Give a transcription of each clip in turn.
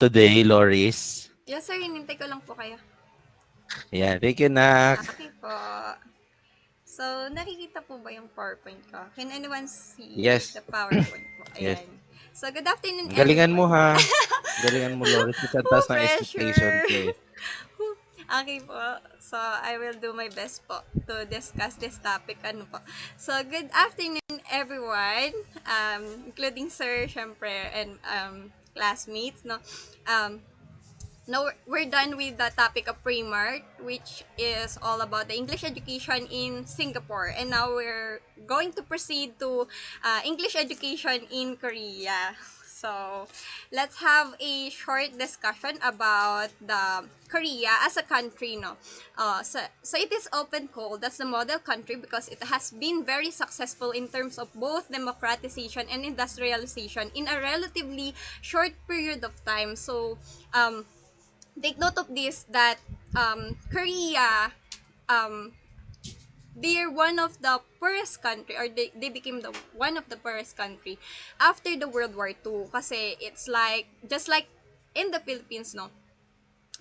today, Loris. Yes, sir. Hinintay ko lang po kayo. Yeah, thank you, Nak. Okay po. So, nakikita po ba yung PowerPoint ko? Can anyone see Yes, the PowerPoint po? yes. Ayan. So, good afternoon, Galingan mo everyone. ha. Galingan mo, Loris. Kasi ang taas ng expectation Pressure! ko eh. Okay po. So, I will do my best po to discuss this topic. Ano po. So, good afternoon, everyone. Including sir, syempre, and classmates, no? Um, Now we're done with the topic of Primark, which is all about the English education in Singapore. And now we're going to proceed to English education in Korea. So let's have a short discussion about the Korea as a country. No, so it is often called as the model country because it has been very successful in terms of both democratization and industrialization in a relatively short period of time. So take note of this that Korea um, they're one of the poorest country or they became the one of the poorest country after the World War II kasi it's like just like in the Philippines, no,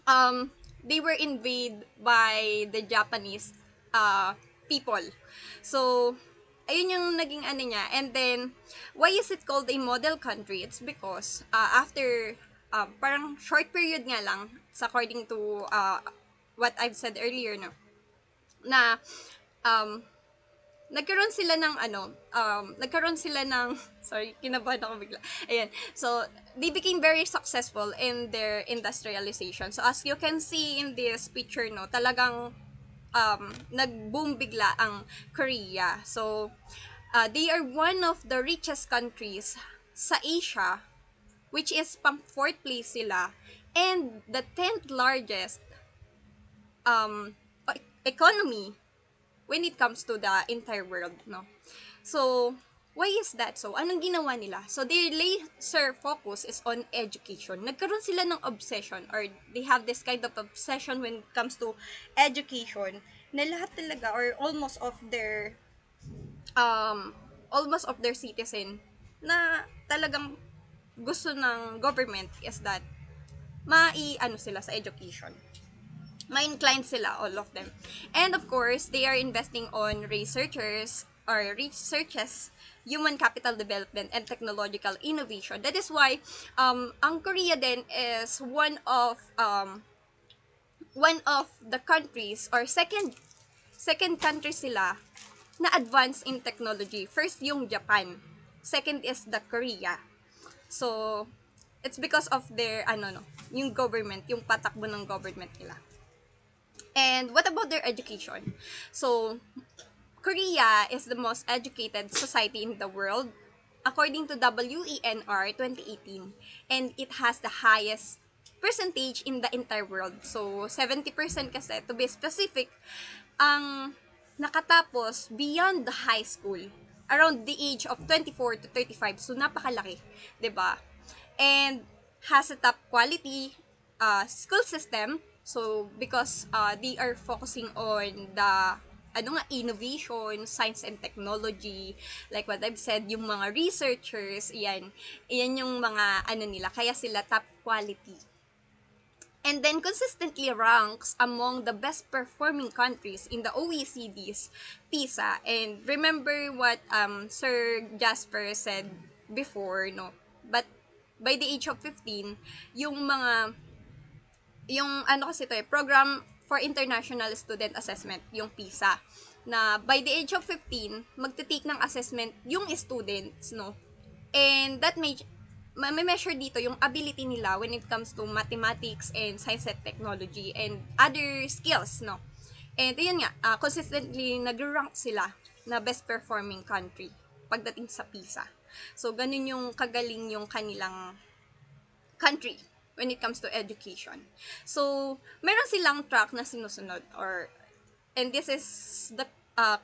um they were invaded by the Japanese uh people. So ayun yung naging ano niya. And then why is it called a model country? It's because after parang short period nga lang according to what I've said earlier, no, na um nagkaroon sila ng nagkaroon sila ng sorry, kinabahan ako bigla. Ayan. So, they became very successful in their industrialization. So, as you can see in this picture, no, talagang nag-boom bigla ang Korea. So, they are one of the richest countries sa Asia, which is pang fourth place sila, and the 10th largest um, economy when it comes to the entire world, no? So, why is that so? Anong ginawa nila? So, their laser focus is on education. Nagkaroon sila ng obsession or they have this kind of obsession when it comes to education na lahat talaga or um, almost of their citizen na talagang gusto ng government is that mai-ano sila sa education, ma-inclined sila, all of them. And of course, they are investing on researches, human capital development, and technological innovation. That is why ang Korea din is one of the countries or second country sila na advanced in technology. First yung Japan. Second is the Korea. So, it's because of their no, yung government, yung patakbo ng government nila. And what about their education? So, Korea is the most educated society in the world according to WENR 2018, and it has the highest percentage in the entire world. So 70% kasi to be specific ang nakatapos beyond the high school around the age of 24 to 35. So napakalaki, 'di ba? And has a top quality school system. So because they are focusing on the innovation, science and technology, like what I've said, yung mga researchers, iyan yung mga nila, kaya sila top quality. And then consistently ranks among the best performing countries in the OECD's PISA. And remember what Sir Jasper said before, no? But by the age of 15, yung mga yung kasi to Program for International Student Assessment, yung PISA, na by the age of 15, magte-take ng assessment yung students, no? And that may measure dito yung ability nila when it comes to mathematics and science and technology and other skills, no? And yun nga, consistently nag-rank sila na best performing country pagdating sa PISA. So, ganun yung kagaling yung kanilang country when it comes to education. So, meron silang track na sinusunod and this is the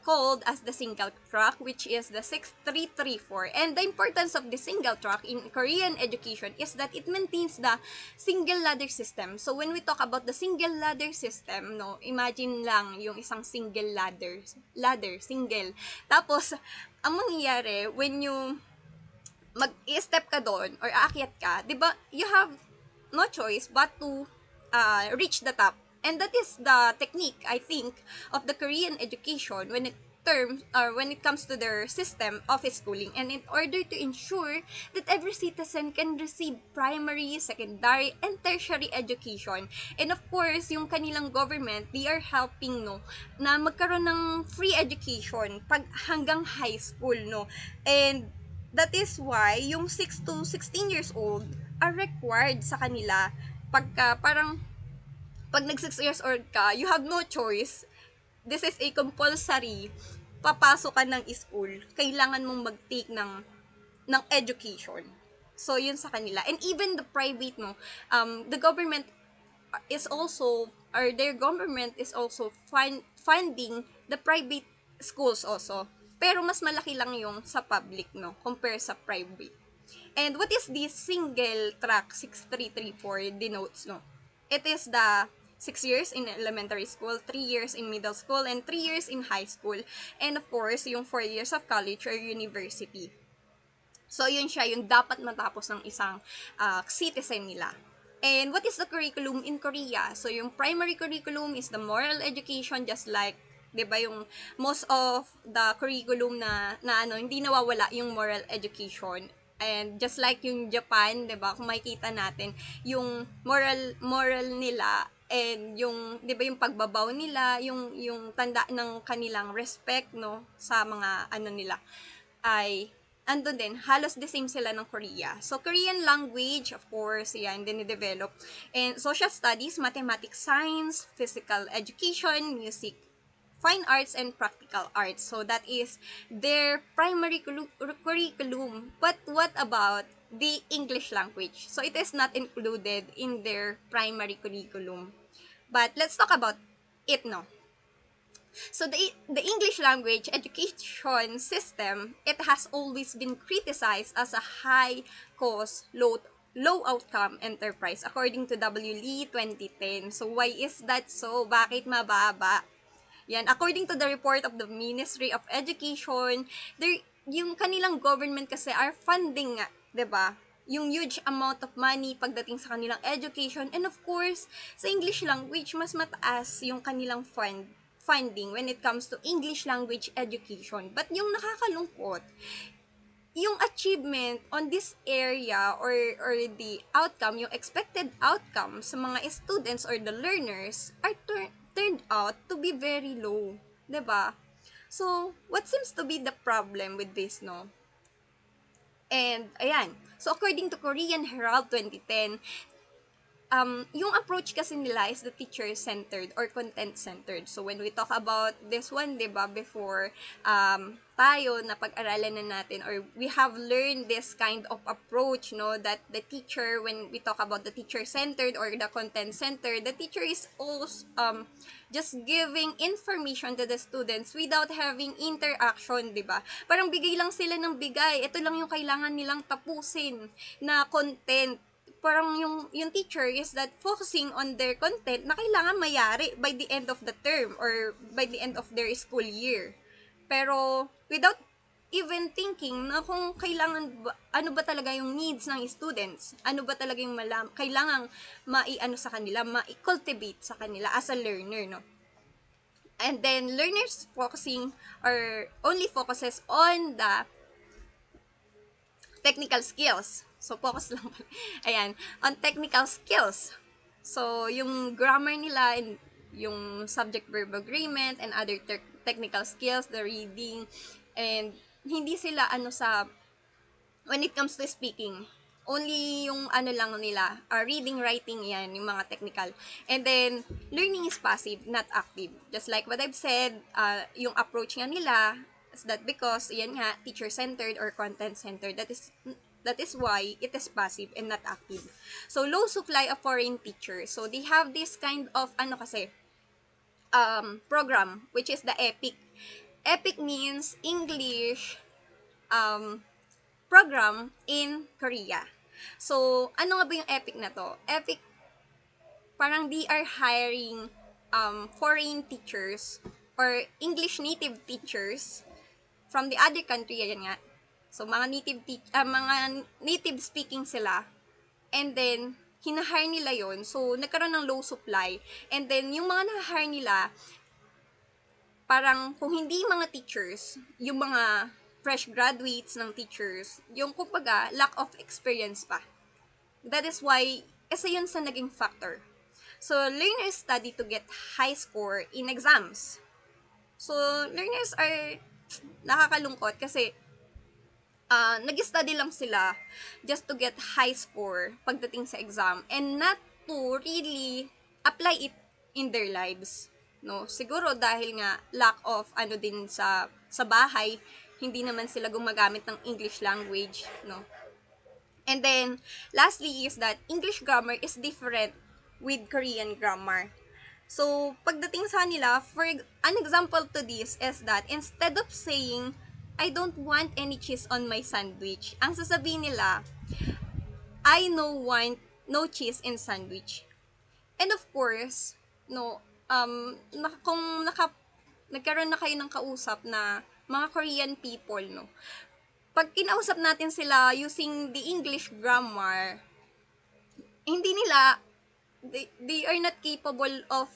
called as the single track, which is the 6334. And the importance of the single track in Korean education is that it maintains the single ladder system. So when we talk about the single ladder system, no, imagine lang yung isang single ladder, single. Tapos ang mangyayari when you mag-step ka doon or aakyat ka, 'di ba? You have no choice but to reach the top. And that is the technique, I think, of the Korean education when it comes to their system of schooling, and in order to ensure that every citizen can receive primary, secondary, and tertiary education. And of course, yung kanilang government, they are helping, no, na magkaroon ng free education pag hanggang high school, no. And that is why yung 6 to 16 years old are required sa kanila pagka parang pag nag 6 years old ka, you have no choice. This is a compulsory. Papasok ka ng school. Kailangan mong mag-take ng education. So, yun sa kanila. And even the private, no, the government is also, or their government is also funding the private schools also. Pero mas malaki lang yung sa public, no, compare sa private. And what is this single track 6334 denotes, no? It is the 6 years in elementary school, 3 years in middle school, and 3 years in high school. And of course, yung 4 years of college or university. So, yun siya, yung dapat matapos ng isang citizen nila. And what is the curriculum in Korea? So, yung primary curriculum is the moral education, just like, 'di ba, yung most of the curriculum na ano, hindi nawawala yung moral education. And just like yung Japan, 'di ba, kung makikita natin, yung moral nila and yung 'di ba yung pagbabaw nila, yung tanda ng kanilang respect, no, sa mga ano nila ay andun din, halos the same sila ng Korea. So, Korean language, of course, yan, dinidevelop. And social studies, mathematics, science, physical education, music, fine arts, and practical arts. So, that is their primary curriculum. But what about the English language? So, it is not included in their primary curriculum. But let's talk about it now. So the English language education system, it has always been criticized as a high cost, low outcome enterprise according to W. Lee 2010. So why is that so? Bakit mababa? Yan, according to the report of the Ministry of Education, yung kanilang government kasi are funding nga, 'di ba? Yung huge amount of money pagdating sa kanilang education, and of course, sa English language mas mataas yung kanilang funding when it comes to English language education. But yung nakakalungkot, yung achievement on this area, or the outcome, yung expected outcome sa mga students or the learners are turned out to be very low, 'di ba? So, what seems to be the problem with this, no? And ayan. So, according to Korean Herald 2010, yung approach kasi nila is the teacher-centered or content-centered. So, when we talk about this one, di ba, before tayo na pag-aralan na natin, or we have learned this kind of approach, no, that the teacher, when we talk about the teacher-centered or the content-centered, the teacher is also just giving information to the students without having interaction, di ba? Parang bigay lang sila ng bigay. Ito lang yung kailangan nilang tapusin na content. Parang yung teacher is that focusing on their content na kailangan mayari by the end of the term or by the end of their school year. Pero without even thinking na kung kailangan ba, ano ba talaga yung needs ng students, ano ba talaga yung kailangang maiano sa kanila, ma-cultivate sa kanila as a learner, no? And then learners focusing or only focuses on the technical skills. So, focus lang. Ayan, on technical skills. So, yung grammar nila, and yung subject-verb agreement, and other technical skills, the reading, and hindi sila when it comes to speaking, only yung ano lang nila, reading, writing, yan, yung mga technical. And then, learning is passive, not active. Just like what I've said, yung approach nga nila, is that because, yan nga, teacher-centered or content-centered, that is why it is passive and not active. So, low supply of foreign teachers. So, they have this kind of, program, which is the EPIC. EPIC means English, program in Korea. So, ano nga ba yung EPIC na to? EPIC, parang they are hiring foreign teachers or English native teachers from the other country, yan nga. So, mga native speaking sila. And then, hinahire nila yon. So, nagkaroon ng low supply. And then, yung mga nahahire nila, parang kung hindi mga teachers, yung mga fresh graduates ng teachers, yung kumbaga, lack of experience pa. That is why, isa yun sa naging factor. So, learners study to get high score in exams. So, learners are nakakalungkot kasi nag-study lang sila just to get high score pagdating sa exam and not to really apply it in their lives. No, siguro dahil nga lack of ano din sa bahay, hindi naman sila gumagamit ng English language, no. And then, lastly is that English grammar is different with Korean grammar. So, pagdating sa nila, for an example to this is that instead of saying, I don't want any cheese on my sandwich, ang sasabihin nila, I no want no cheese in sandwich. And of course, no, kung nagkaroon na kayo ng kausap na mga Korean people, no, pag kinausap natin sila using the English grammar, hindi nila, they are not capable of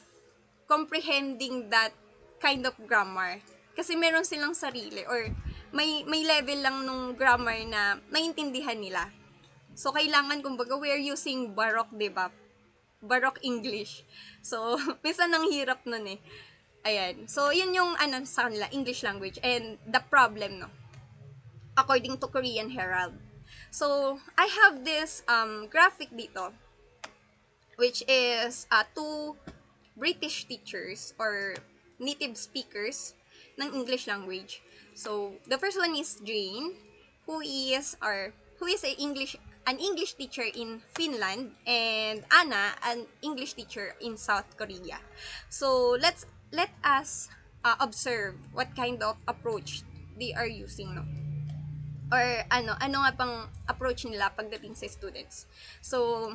comprehending that kind of grammar. Kasi meron silang sarili or may level lang nung grammar na maintindihan nila. So, kailangan, kumbaga, we're using Baroque, diba? Baroque English. So, minsan ang hirap nun eh. Ayan. So, yun yung ano sa kanila, English language. And the problem, no? According to Korean Herald. So, I have this graphic dito, which is two British teachers or native speakers ng English language. So, the first one is Jane, who is an English teacher in Finland, and Anna, an English teacher in South Korea. So, let us observe what kind of approach they are using, no? Or ano nga pang approach nila pagdating sa students. So,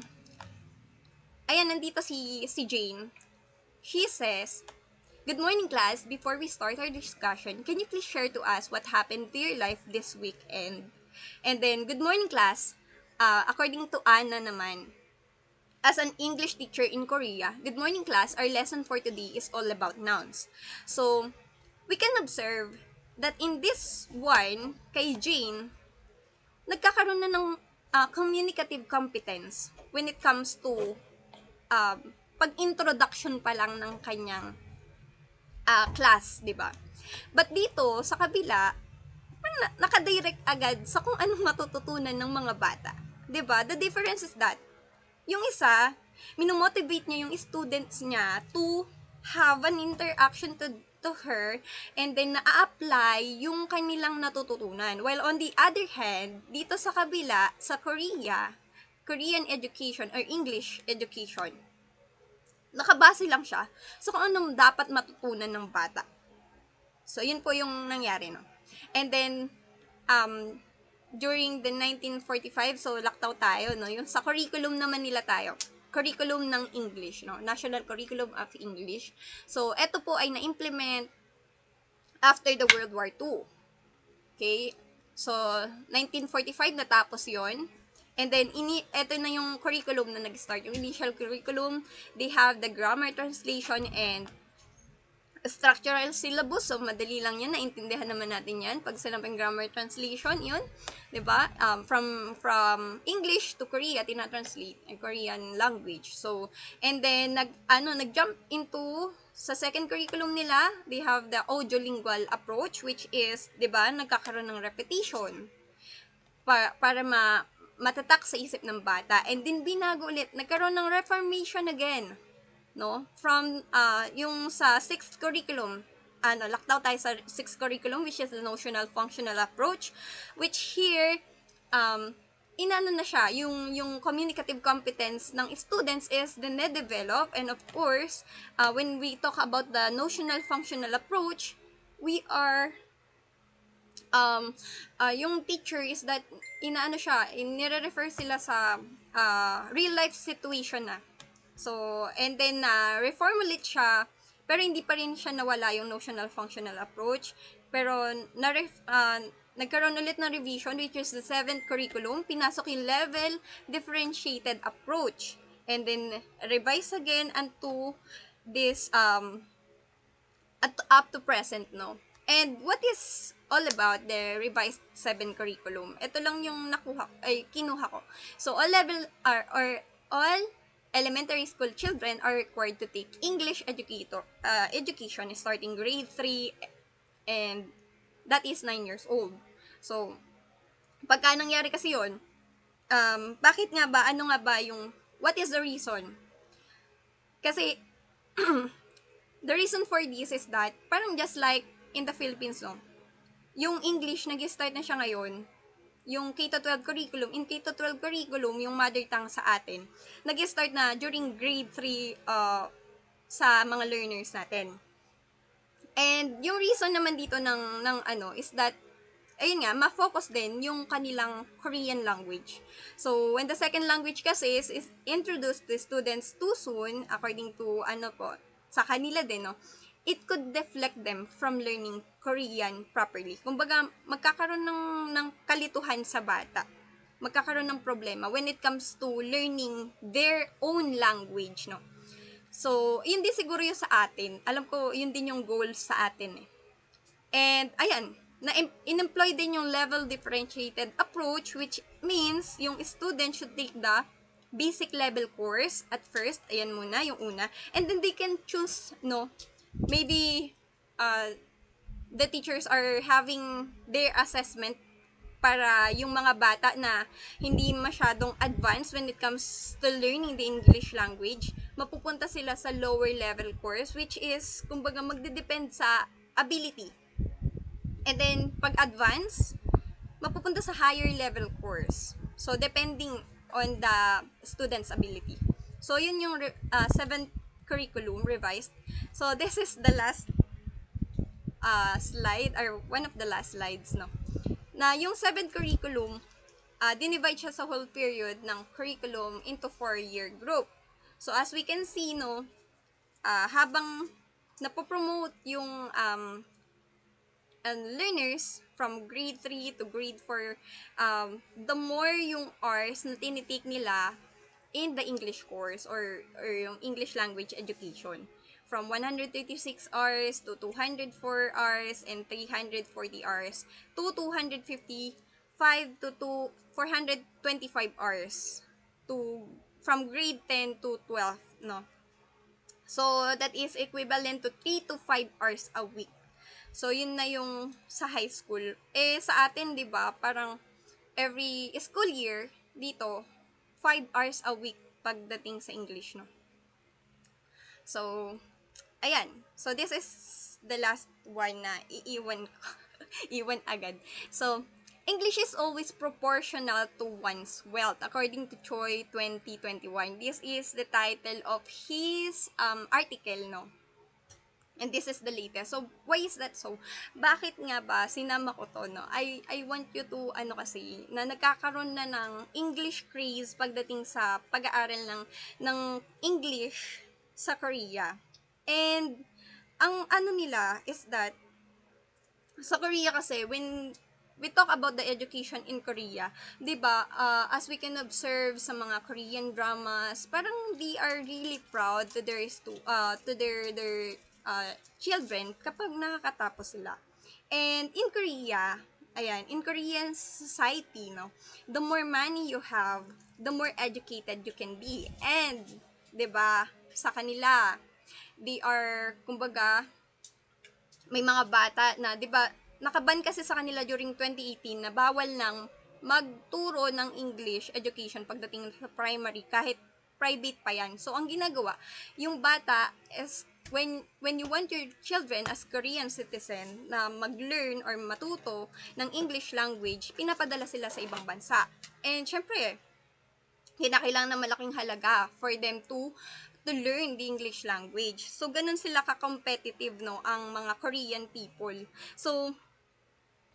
ayan, nandito si Jane. She says, "Good morning, class. Before we start our discussion, can you please share to us what happened to your life this weekend?" And then, "Good morning, class. According to Anna naman, as an English teacher in Korea, good morning, class. Our lesson for today is all about nouns." So, we can observe that in this one, kay Jane, nagkakaroon na ng communicative competence when it comes to pag-introduction pa lang ng kanyang class, 'di ba? But dito sa kabila, naka-direct agad sa kung anong matututunan ng mga bata. 'Di ba? The difference is that yung isa, minomotivate niya yung students niya to have an interaction to her and then na-apply yung kanilang natututunan. While on the other hand, dito sa kabila, sa Korean education or English education, nakabase lang siya sa kung anong dapat matutunan ng bata. So, yun po yung nangyari, no? And then, during the 1945, so lockdown tayo, no? Yung sa curriculum naman nila tayo. Curriculum ng English, no? National Curriculum of English. So, eto po ay na-implement after the World War II. Okay? So, 1945 natapos yon. And then, eto na yung curriculum na nag-start. Yung initial curriculum, they have the grammar translation and structural syllabus. So, madali lang yan. Naintindihan naman natin yan. Pag sinabing grammar translation, yun. Diba? From English to Korea, tinatranslate ang Korean language. So, and then, nag-jump into sa second curriculum nila, they have the audiolingual approach, which is, diba, nagkakaroon ng repetition para matatak sa isip ng bata. And then, binago ulit. Nagkaroon ng reformation again, no? From yung sa sixth curriculum, lockdown tayo sa sixth curriculum, which is the notional functional approach, which here inano na siya, yung communicative competence ng students is then na-develop. And of course, when we talk about the notional functional approach, we are yung teacher is that inaano siya, nire-refer sila sa real life situation na. So, and then reformulate siya, pero hindi pa rin siya nawala yung notional functional approach. Pero nagkaroon ulit ng revision, which is the seventh curriculum, pinasok yung level differentiated approach. and then revise again unto this up to present, no? And what is all about the revised 7 curriculum? Ito lang yung kinuha ko. So, all elementary school children are required to take English education starting grade 3, and that is 9 years old. So, pagka nangyari kasi yon, bakit nga ba, ano nga ba yung, what is the reason? Kasi, the reason for this is that, parang just like in the Philippines, no? Yung English, nag-start na siya ngayon, yung K-12 curriculum, in K-12 curriculum, yung mother tongue sa atin, nag-start na during grade 3 sa mga learners natin. And yung reason naman dito ng ano is that, ayun nga, ma-focus din yung kanilang Korean language. So, when the second language kasi is introduced to students too soon, according to ano po, sa kanila din, no, it could deflect them from learning Korean properly. Kumbaga, magkakaroon ng kalituhan sa bata. Magkakaroon ng problema when it comes to learning their own language, no. So, yun din siguro yung sa atin. Alam ko, yun din yung goal sa atin eh. And, ayan, in-employ din yung level differentiated approach, which means yung student should take the basic level course at first. Ayan muna, yung una. And then they can choose, no, maybe the teachers are having their assessment para yung mga bata na hindi masyadong advanced when it comes to learning the English language, mapupunta sila sa lower level course, which is, kumbaga, magdedepend sa ability. And then, pag advance, mapupunta sa higher level course. So, depending on the student's ability. So, yun yung 7th curriculum revised. So, this is the last slide, or one of the last slides, no? Na yung 7th curriculum, dinivide siya sa whole period ng curriculum into 4-year group. So, as we can see, no, habang napopromote yung learners from grade 3 to grade 4, the more yung hours na tinitake nila in the English course or yung English language education. From 136 hours to 204 hours and 340 hours to 255 to 425 hours to from grade 10 to 12, no? So, that is equivalent to 3 to 5 hours a week. So, yun na yung sa high school. Eh, sa atin, di ba, parang every school year, dito, 5 hours a week pagdating sa English, no? So, ayan. So, this is the last one na iiwan ko. Iwan agad. So, English is always proportional to one's wealth. According to Choi 2021, this is the title of his article, no? And this is the latest. So, why is that so? Bakit nga ba sinama ko to, no? I want you to, ano kasi, na nagkakaroon na ng English craze pagdating sa pag-aaral ng English sa Korea. And, ang ano nila is that, sa Korea kasi, when we talk about the education in Korea, 'di ba? As we can observe sa mga Korean dramas, parang they are really proud to their children kapag nakakatapos sila. And in Korea, ayan, in Korean society, no, the more money you have, the more educated you can be. And, 'di ba, sa kanila, they are, kumbaga, may mga bata na, 'di ba, nakaban kasi sa kanila during 2018 na bawal nang magturo ng English education pagdating sa primary kahit private pa yan. So, ang ginagawa, yung bata is when you want your children as Korean citizen na mag-learn or matuto ng English language, pinapadala sila sa ibang bansa. And syempre, kinakailangan ng malaking halaga for them to learn the English language. So, ganun sila ka-competitive, no, ang mga Korean people. So,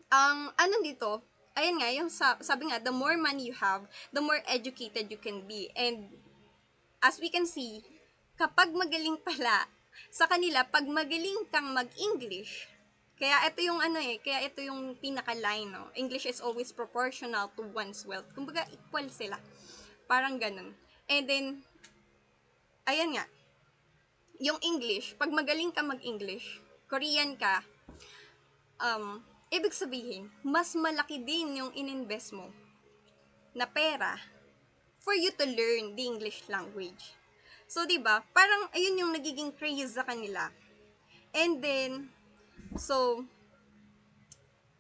ang ano dito, ayun nga, yung sabi nga, the more money you have, the more educated you can be. And, as we can see, kapag magaling pala, sa kanila, pag magaling kang mag-English, kaya ito yung ano kaya ito yung pinaka-line, no? English is always proportional to one's wealth. Kumbaga, equal sila. Parang ganun. And then, ayan nga, yung English, pag magaling ka mag-English, Korean ka, ibig sabihin, mas malaki din yung ininvest mo na pera for you to learn the English language. So, 'di ba? Parang ayun yung nagiging craze sa kanila. And then, so,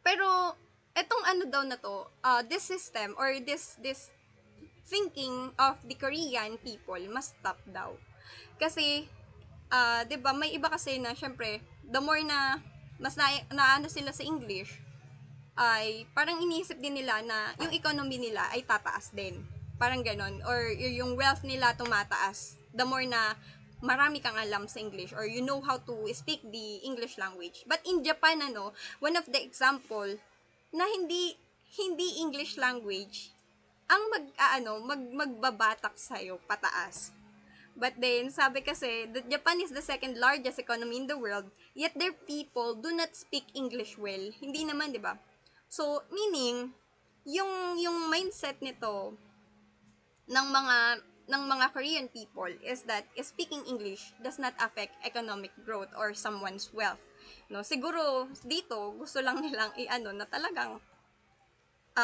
pero etong ano daw na to, this system or this thinking of the Korean people must stop daw. Kasi 'di ba, may iba kasi na syempre, the more na mas naano sila sa English, ay parang iniisip din nila na yung economy nila ay tataas din. Parang ganon. Or yung wealth nila tumataas. The more na marami kang alam sa English or you know how to speak the English language. But in Japan, one of the example na hindi English language ang magbabatak sa'yo pataas. But then, sabi kasi, that Japan is the second largest economy in the world, yet their people do not speak English well. Hindi naman, di ba? So, meaning, yung mindset nito ng mga Korean people is that speaking English does not affect economic growth or someone's wealth. No, siguro dito gusto lang nilang na talagang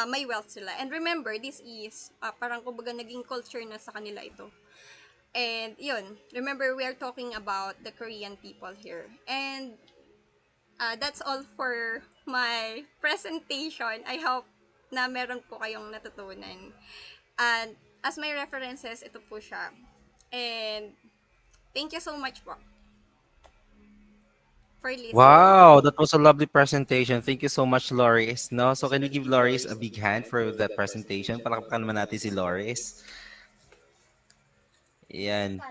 may wealth sila. And remember, this is parang kumbaga naging culture na sa kanila ito. And yun, remember we are talking about the Korean people here. And that's all for my presentation. I hope na meron po kayong natutunan. And as my references, ito po siya. And thank you so much po for listening. Wow, that was a lovely presentation. Thank you so much, Loris. No, so can we give Loris a big hand for that presentation? Palakpakan naman natin si Loris. Yan.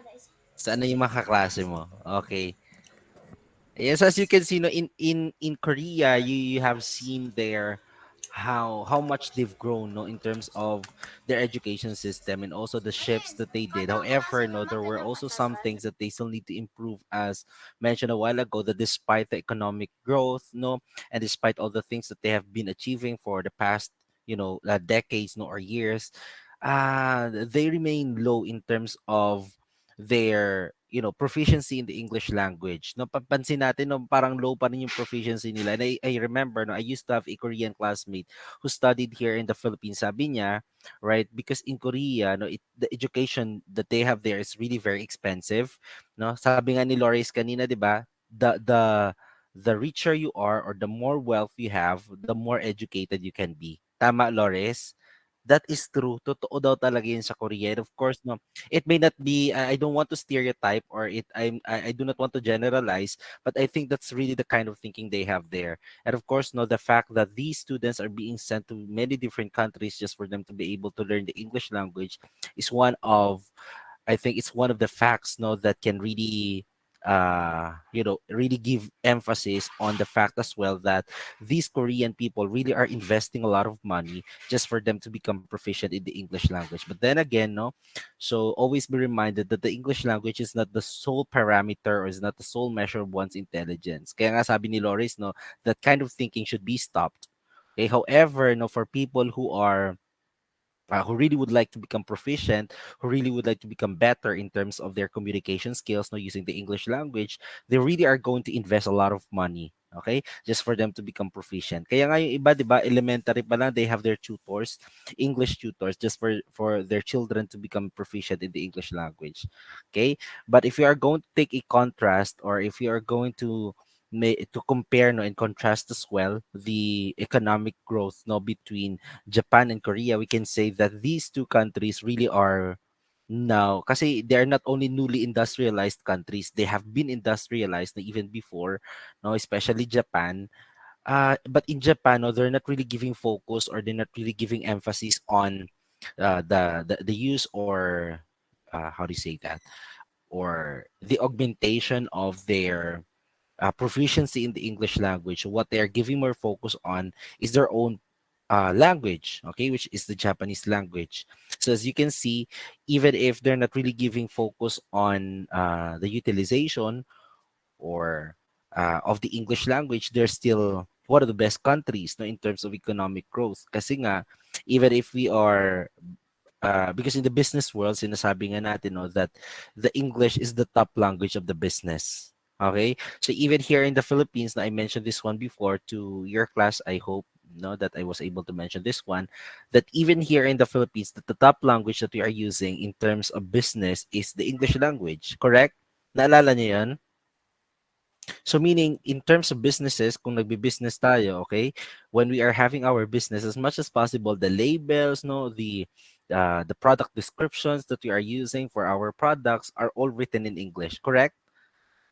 Saan na yung mga kaklase mo? Okay. Yes, as you can see, no, in Korea, you have seen there how much they've grown, no, in terms of their education system and also the shifts that they did. However, no, there were also some things that they still need to improve, as mentioned a while ago. That despite the economic growth, no, and despite all the things that they have been achieving for the past, decades, no, or years, they remain low in terms of their proficiency in the English language. No, papansin natin no, parang low pa rin yung proficiency nila. And I remember no, I used to have a Korean classmate who studied here in the Philippines. Sabi niya, right, because in Korea, no, the education that they have there is really very expensive. No, sabi nga ni Loris kanina, 'di ba? The richer you are or the more wealth you have, the more educated you can be. Tama, Loris? That is true. Totoo daw talaga yun sa Korea. And of course, no, it may not be, I don't want to stereotype or I do not want to generalize, but I think that's really the kind of thinking they have there. And of course, no, the fact that these students are being sent to many different countries just for them to be able to learn the English language is I think it's one of the facts, no, that can really really give emphasis on the fact as well that these Korean people really are investing a lot of money just for them to become proficient in the English language. But then again, no, so always be reminded that the English language is not the sole parameter or is not the sole measure of one's intelligence. Kaya nga sabi ni Loris, no, that kind of thinking should be stopped. Okay, however, no, for people who really would like to become proficient, who really would like to become better in terms of their communication skills, no, using the English language, they really are going to invest a lot of money, okay, just for them to become proficient. Kaya nga yung iba, di ba, elementary pa lang, they have their tutors, English tutors, just for their children to become proficient in the English language, okay? But if you are going to take a contrast, or if you are going to compare, no, and contrast as well the economic growth, no, between Japan and Korea, we can say that these two countries really are now, kasi they are not only newly industrialized countries, they have been industrialized na even before, no, especially Japan. But in Japan, no, they're not really giving focus or they're not really giving emphasis on the use or how do you say that, or the augmentation of their proficiency in the English language. What they are giving more focus on is their own language, okay, which is the Japanese language. So as you can see, even if they're not really giving focus on the utilization or of the English language, they're still one of the best countries, no, in terms of economic growth. Kasi nga, even if we are because in the business world, sinasabi nga natin, no, that the English is the top language of the business. Okay? So even here in the Philippines, na I mentioned this one before to your class, I hope no that I was able to mention this one, that even here in the Philippines, that the top language that we are using in terms of business is the English language. Correct? Naalala niyo 'yan? So meaning in terms of businesses, kung nagbi-business tayo, okay, when we are having our business, as much as possible, the labels, no, the product descriptions that we are using for our products are all written in English, correct?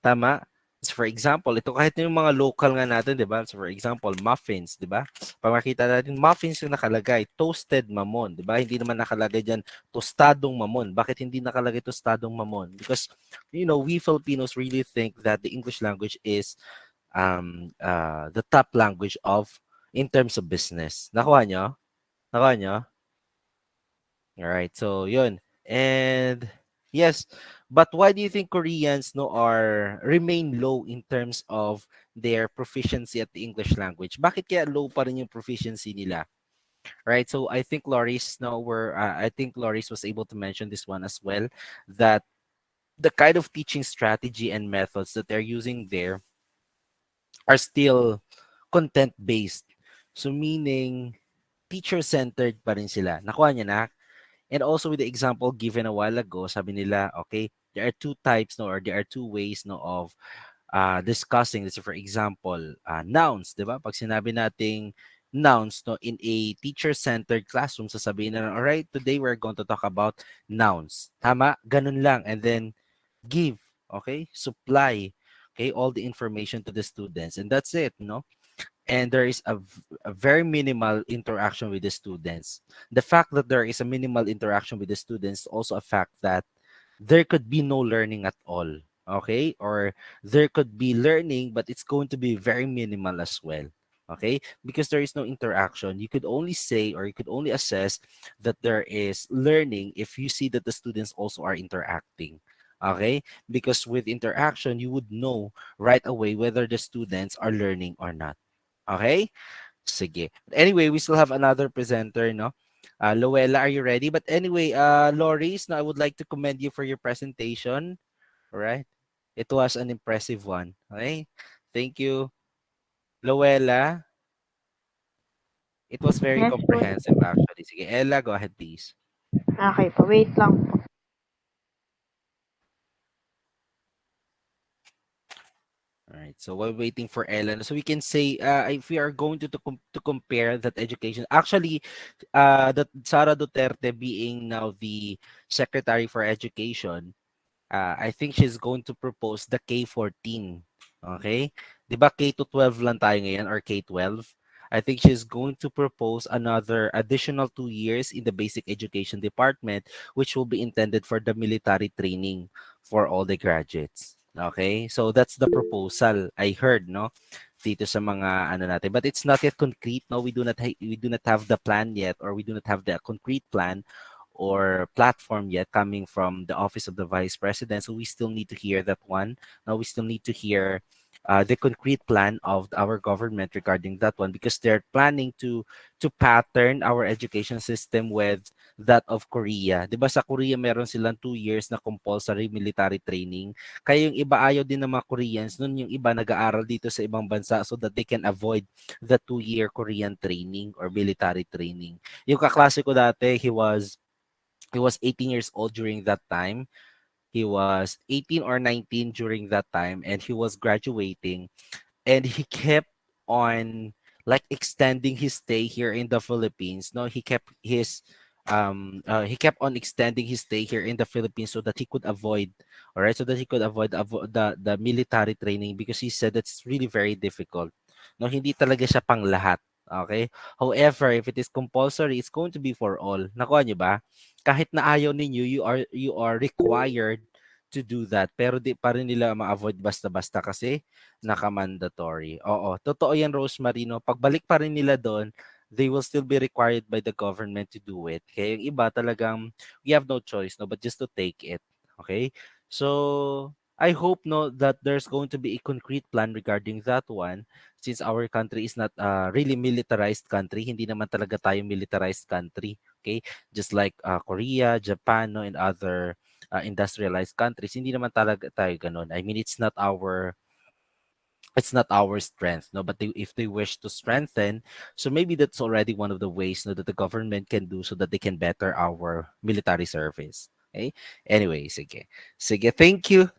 Tama? So for example, ito kahit yung mga local nga natin, di ba? So for example, muffins, di ba? Pag makita natin, muffins yung nakalagay, toasted mamon, di ba? Hindi naman nakalagay dyan, tostadong mamon. Bakit hindi nakalagay tostadong mamon? Because, we Filipinos really think that the English language is the top language in terms of business. Nakuha nyo? Nakuha nyo? Alright, so yun. And yes, but why do you think Koreans remain low in terms of their proficiency at the English language? Bakit kaya low pa rin yung proficiency nila? Right? So I think Loris was able to mention this one as well, that the kind of teaching strategy and methods that they're using there are still content based. So meaning teacher-centered pa rin sila. Nakuha niya na? And also with the example given a while ago, sabi nila, okay, there are two types, no, or there are two ways, no, of discussing this. For example, nouns, di ba? Pag sinabi nating nouns, no, in a teacher-centered classroom, sasabihin na, all right, today we're going to talk about nouns. Tama? Ganun lang. And then give, okay, supply, okay, all the information to the students. And that's it, no? And there is a very minimal interaction with the students. The fact that there is a minimal interaction with the students also a fact that there could be no learning at all, okay? Or there could be learning, but it's going to be very minimal as well, okay? Because there is no interaction. You could only say or you could only assess that there is learning if you see that the students also are interacting. Okay, because with interaction, you would know right away whether the students are learning or not. Okay? Sige. Anyway, we still have another presenter, no? Luella, are you ready? But anyway, Loris, no, I would like to commend you for your presentation. All right? It was an impressive one. Okay? Thank you. Luella, it was very Yes po. comprehensive actually. Sige, Ella, go ahead please. Okay po, wait lang po. All right. So while waiting for Ellen, so we can say if we are going to compare that education, actually, that Sara Duterte being now the Secretary for Education, I think she's going to propose the K-14. Okay? 'Di ba K to 12 lang tayo ngayon or K-12? I think she's going to propose another additional 2 years in the basic education department, which will be intended for the military training for all the graduates. Okay? So that's the proposal I heard, no? Dito sa mga ano natin. But it's not yet concrete, no? We do not have the plan yet, or we do not have the concrete plan or platform yet coming from the office of the vice president. So we still need to hear that one. Now we still need to hear the concrete plan of our government regarding that one, because they're planning to pattern our education system with that of Korea. 'Di ba sa Korea meron silang 2 years na compulsory military training. Kaya yung iba ayaw din ng mga Koreans, nun yung iba nag-aaral dito sa ibang bansa so that they can avoid the 2 year Korean training or military training. Yung kaklase ko dati, he was 18 years old during that time. He was 18 or 19 during that time, and he was graduating, and he kept on like extending his stay here in the Philippines. No, he kept on extending his stay here in the Philippines so that he could avoid, all right, so that he could avoid the military training, because he said that's really very difficult. No, hindi talaga siya pang lahat. Okay? However, if it is compulsory, it's going to be for all. Nakuha niyo ba? Kahit na ayaw ninyo, you are required to do that. Pero di pa rin nila ma-avoid basta-basta kasi naka-mandatory. Oo, totoo yan, Rosemary, no? Pagbalik pa rin nila doon, they will still be required by the government to do it. Kaya yung iba talagang, we have no choice, no? But just to take it. Okay? So, I hope no that there's going to be a concrete plan regarding that one, since our country is not really militarized country. Hindi naman talaga tayo militarized country. Okay? Just like Korea, Japan, no, and other industrialized countries, hindi naman talaga tayo ganun. I mean, it's not our strength, no, but if they wish to strengthen, so maybe that's already one of the ways, no, that the government can do so that they can better our military service. Okay, anyway, sige, thank you.